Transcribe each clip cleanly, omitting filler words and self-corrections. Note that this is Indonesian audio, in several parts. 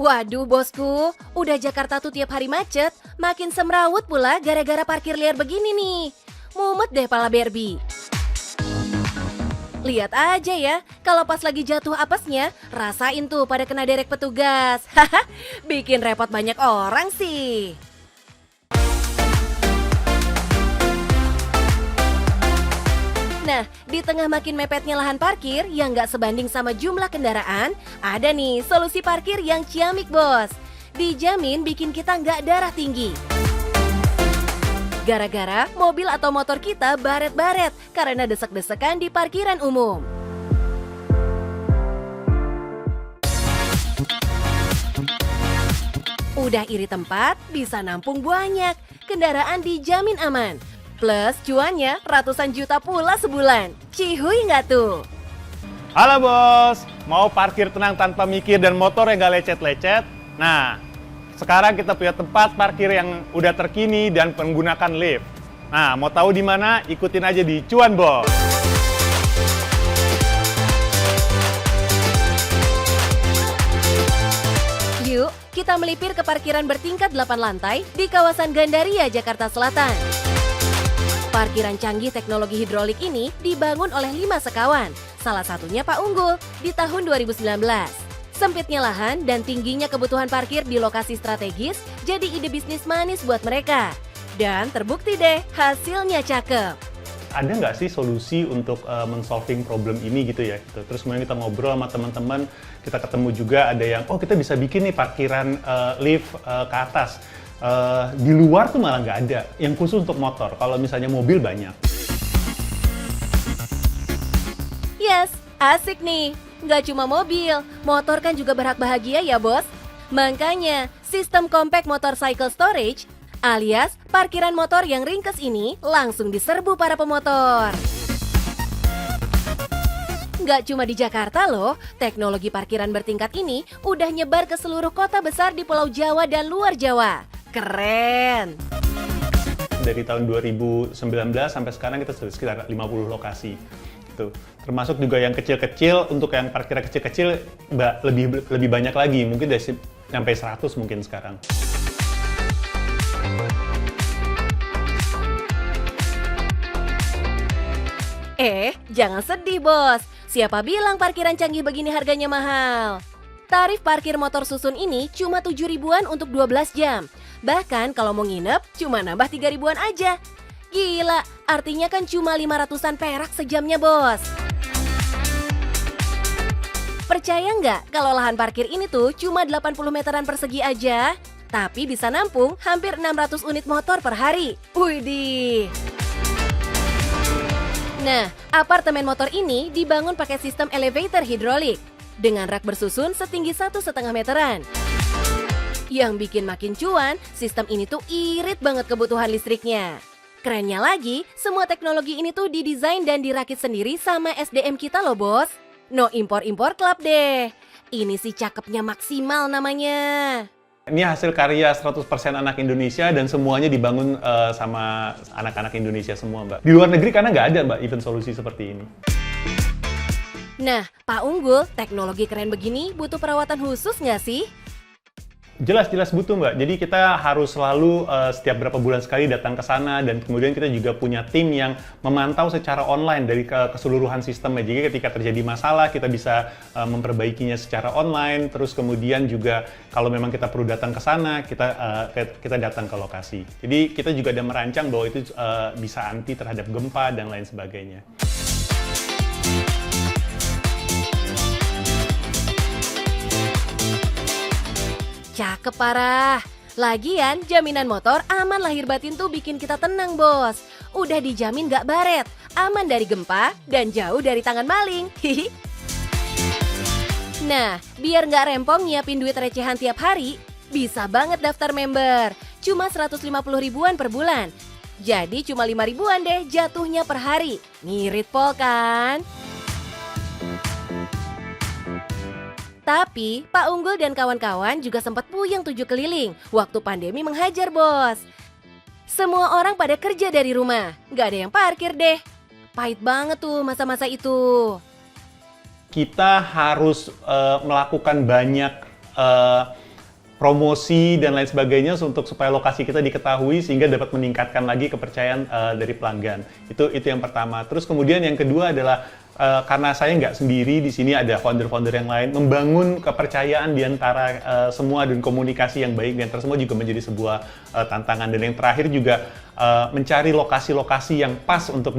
Waduh bosku, udah Jakarta tuh tiap hari macet, makin semrawut pula gara-gara parkir liar begini nih. Mumet deh pala Barbie. Lihat aja ya, kalau pas lagi jatuh apesnya, rasain tuh pada kena derek petugas. Haha, bikin repot banyak orang sih. Nah, di tengah makin mepetnya lahan parkir yang nggak sebanding sama jumlah kendaraan, ada nih solusi parkir yang ciamik bos. Dijamin bikin kita nggak darah tinggi. Gara-gara mobil atau motor kita baret-baret karena desek-desekan di parkiran umum. Udah iri tempat, bisa nampung banyak. Kendaraan dijamin aman. Plus cuannya ratusan juta pula sebulan. Cihuy nggak tuh? Halo bos, mau parkir tenang tanpa mikir dan motor yang gak lecet-lecet? Nah, sekarang kita punya tempat parkir yang udah terkini dan menggunakan lift. Nah, mau tahu di mana? Ikutin aja di Cuan Bos. Yuk, kita melipir ke parkiran bertingkat 8 lantai di kawasan Gandaria, Jakarta Selatan. Parkiran canggih teknologi hidrolik ini dibangun oleh 5 sekawan, salah satunya Pak Unggul, di tahun 2019. Sempitnya lahan dan tingginya kebutuhan parkir di lokasi strategis jadi ide bisnis manis buat mereka. Dan terbukti deh, hasilnya cakep. Ada nggak sih solusi untuk men-solving problem ini gitu ya? Gitu. Terus kemudian kita ngobrol sama teman-teman, kita ketemu juga ada yang, oh kita bisa bikin nih parkiran lift ke atas. Di luar tuh malah nggak ada, yang khusus untuk motor. Kalau misalnya mobil banyak. Yes, asik nih. Nggak cuma mobil, motor kan juga berhak bahagia ya bos. Makanya, sistem compact motorcycle storage alias parkiran motor yang ringkes ini langsung diserbu para pemotor. Nggak cuma di Jakarta loh, teknologi parkiran bertingkat ini udah nyebar ke seluruh kota besar di Pulau Jawa dan luar Jawa. Keren! Dari tahun 2019 sampai sekarang kita sudah sekitar 50 lokasi. Gitu. Termasuk juga yang kecil-kecil, untuk yang parkiran kecil-kecil lebih banyak lagi, mungkin sampai 100 mungkin sekarang. Jangan sedih bos. Siapa bilang parkiran canggih begini harganya mahal? Tarif parkir motor susun ini cuma 7 ribuan untuk 12 jam. Bahkan kalau mau nginep, cuma nambah 3 ribuan aja. Gila, artinya kan cuma 500-an perak sejamnya bos. Percaya nggak kalau lahan parkir ini tuh cuma 80 meteran persegi aja? Tapi bisa nampung hampir 600 unit motor per hari. Widih. Nah, apartemen motor ini dibangun pakai sistem elevator hidrolik dengan rak bersusun setinggi 1,5 meteran. Yang bikin makin cuan, sistem ini tuh irit banget kebutuhan listriknya. Kerennya lagi, semua teknologi ini tuh didesain dan dirakit sendiri sama SDM kita loh bos. No impor-impor club deh. Ini sih cakepnya maksimal namanya. Ini hasil karya 100% anak Indonesia dan semuanya dibangun sama anak-anak Indonesia semua, Mbak. Di luar negeri karena nggak ada, Mbak, event solusi seperti ini. Nah, Pak Unggul, teknologi keren begini butuh perawatan khusus nggak sih? Jelas butuh, Mbak. Jadi kita harus selalu setiap berapa bulan sekali datang ke sana, dan kemudian kita juga punya tim yang memantau secara online dari keseluruhan sistemnya. Jadi ketika terjadi masalah, kita bisa memperbaikinya secara online. Terus kemudian juga kalau memang kita perlu datang ke sana, kita datang ke lokasi. Jadi kita juga ada merancang bahwa itu bisa anti terhadap gempa dan lain sebagainya. Cakep parah. Lagian jaminan motor aman lahir batin tuh bikin kita tenang bos. Udah dijamin gak baret, aman dari gempa, dan jauh dari tangan maling. Hihi. Nah, biar gak rempong nyiapin duit recehan tiap hari, bisa banget daftar member. Cuma 150 ribuan per bulan. Jadi cuma 5 ribuan deh jatuhnya per hari. Ngirit pol kan? Tapi, Pak Unggul dan kawan-kawan juga sempat puyeng 7 keliling waktu pandemi menghajar, bos. Semua orang pada kerja dari rumah, nggak ada yang parkir deh. Pahit banget tuh masa-masa itu. Kita harus melakukan banyak promosi dan lain sebagainya untuk supaya lokasi kita diketahui sehingga dapat meningkatkan lagi kepercayaan dari pelanggan. Itu yang pertama. Terus kemudian yang kedua adalah karena saya nggak sendiri, di sini ada founder-founder yang lain, membangun kepercayaan di antara semua dan komunikasi yang baik di antara semua juga menjadi sebuah tantangan. Dan yang terakhir juga mencari lokasi-lokasi yang pas untuk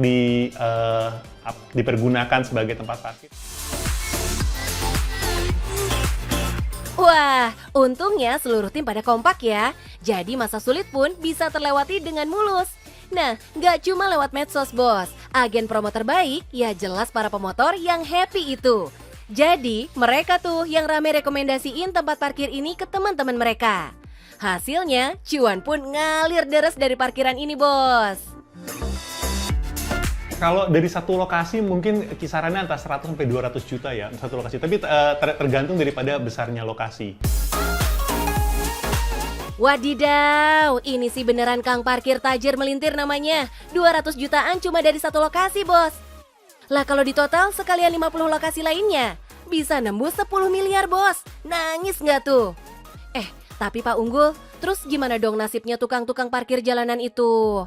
dipergunakan sebagai tempat parkir. Wah, untungnya seluruh tim pada kompak ya. Jadi masa sulit pun bisa terlewati dengan mulus. Nah, nggak cuma lewat medsos, bos. Agen promo terbaik, ya jelas para pemotor yang happy itu. Jadi, mereka tuh yang rame rekomendasiin tempat parkir ini ke teman-teman mereka. Hasilnya, cuan pun ngalir deres dari parkiran ini, bos. Kalau dari satu lokasi mungkin kisarannya antara 100 sampai 200 juta ya, satu lokasi. Tapi tergantung daripada besarnya lokasi. Wadidaw, ini sih beneran Kang Parkir Tajir melintir namanya. 200 jutaan cuma dari satu lokasi, bos. Lah kalau di total sekalian 50 lokasi lainnya, bisa nembus 10 miliar, bos. Nangis nggak tuh? Tapi Pak Unggul, terus gimana dong nasibnya tukang-tukang parkir jalanan itu?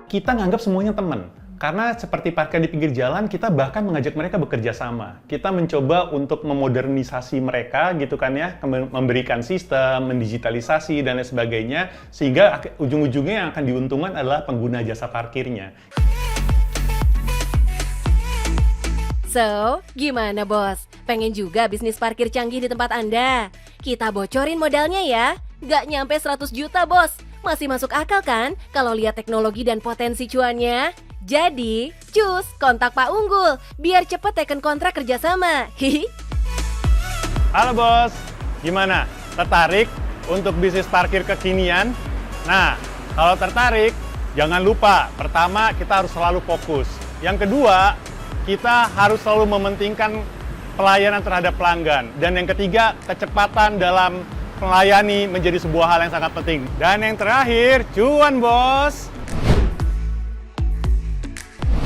Kita nganggap semuanya teman. Karena seperti parkir di pinggir jalan, kita bahkan mengajak mereka bekerja sama. Kita mencoba untuk memodernisasi mereka gitu kan ya, memberikan sistem, mendigitalisasi dan lain sebagainya, sehingga ujung-ujungnya yang akan diuntungkan adalah pengguna jasa parkirnya. So, gimana bos? Pengen juga bisnis parkir canggih di tempat Anda? Kita bocorin modalnya ya. Nggak nyampe 100 juta bos. Masih masuk akal kan kalau lihat teknologi dan potensi cuannya? Jadi, cus, kontak Pak Unggul, biar cepet teken kontrak kerjasama. Hihi. Halo bos, gimana? Tertarik untuk bisnis parkir kekinian? Nah, kalau tertarik, jangan lupa, pertama kita harus selalu fokus. Yang kedua, kita harus selalu mementingkan pelayanan terhadap pelanggan. Dan yang ketiga, kecepatan dalam melayani menjadi sebuah hal yang sangat penting. Dan yang terakhir, cuan bos!